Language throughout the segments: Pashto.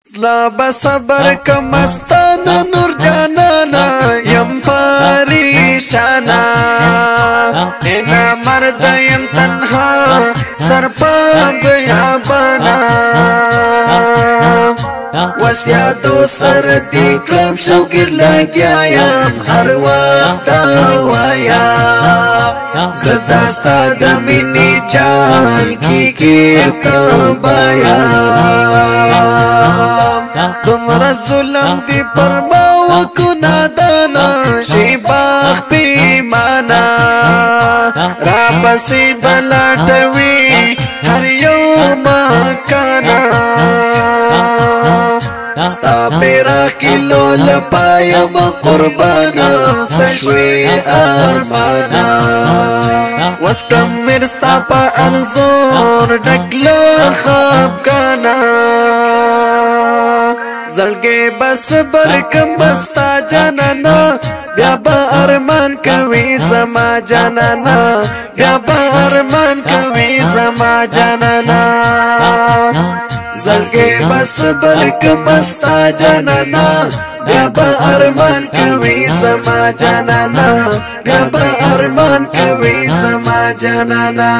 زلا بصبر کمستانا نور جانانا یم پریشانا اینا مرد یم تنها سرپا بیابانا وسیادو سردی کلم شوگر لگیا یم هر وقت آوایا زلداستا دمینی جان کی گیرتا بایا تمرا ظلم دی پرماو کو نادانا شی باغ پیمانا را پسی بلاٹوی هر یو مکانا ستا پیرا کلو لپایم قربانا سشوی ارمانا وسکم مرستا پا انزور ڈگلا خواب کانا زلگے بس برکم بستا جانانا بیا با ارمان کوي زما جانانا بیا با ارمان کوي زما جانانا زلگے بس برکم بستا جانانا بیا با ارمان کوي زما جانانا بیا با ارمان کوي زما جانانا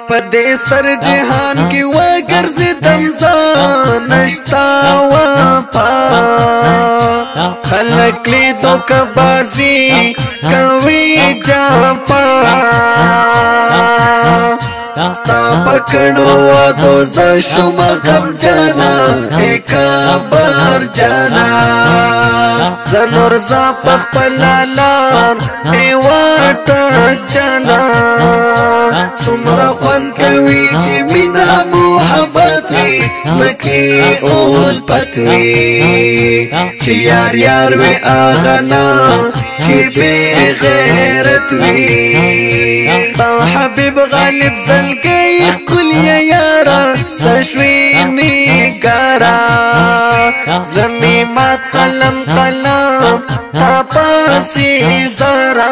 پدیستر جهان کی وگرزی دمزان نشتا وپا خلق لی دو کبازی کوي جاپا ستا پکڑو وادو زشم غم جانا ایکا بار جانا زنور زا پخ پلالان ایواتا جانا سمرا خوان کوي چې مینا محبت وي سلکی اول پتوي چې یار یار وي آغانا چې بے غیرت وي او حبیب غالب زلګي کل یارا سشوي نگارا زلمی مات قلم قلم تا پاسی زارا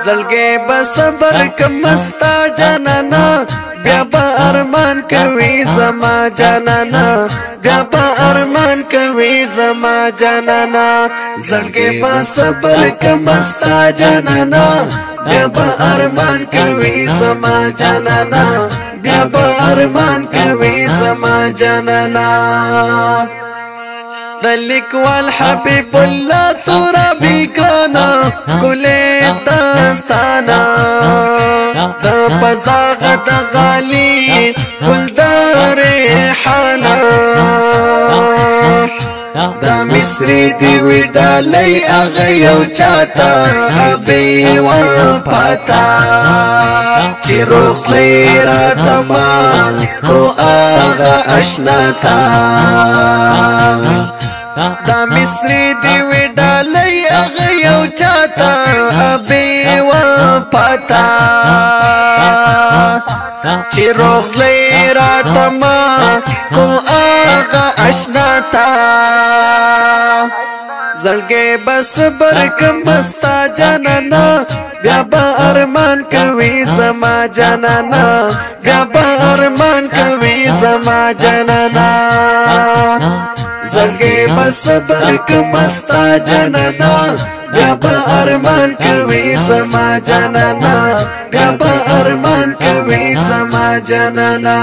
زلگے بصبر کمستا جانانا بیا با ارمان کوي زما جانانا بیا با ارمان کوي زما جانانا زلگے بصبر کمستا جانانا بیا با ارمان کوي زما جانانا بیا با ارمان کوي زما جانانا دلک والحبیب اللہ ترابی کانا کلی داستانا دا پزاغ دا غالی کل دا ریحانا دا مصری دیوی ڈالی اغیو چاہتا ابی وپاتا چی روخ لی را تمال کو آغا اشناتا دا مصری دیوی ڈالی اغیو چاہتا ابی وپاتا چی روخ لی را تمال کو آغا اشناتا زلگے بس برکم بستا جانانا بیا با ارمان کوي زما جانانا بیا با ارمان کوي زما جانانا زلگے بس برکم بستا جانانا بیا با ارمان کوي زما جانانا بیا با ارمان کوي زما جانانا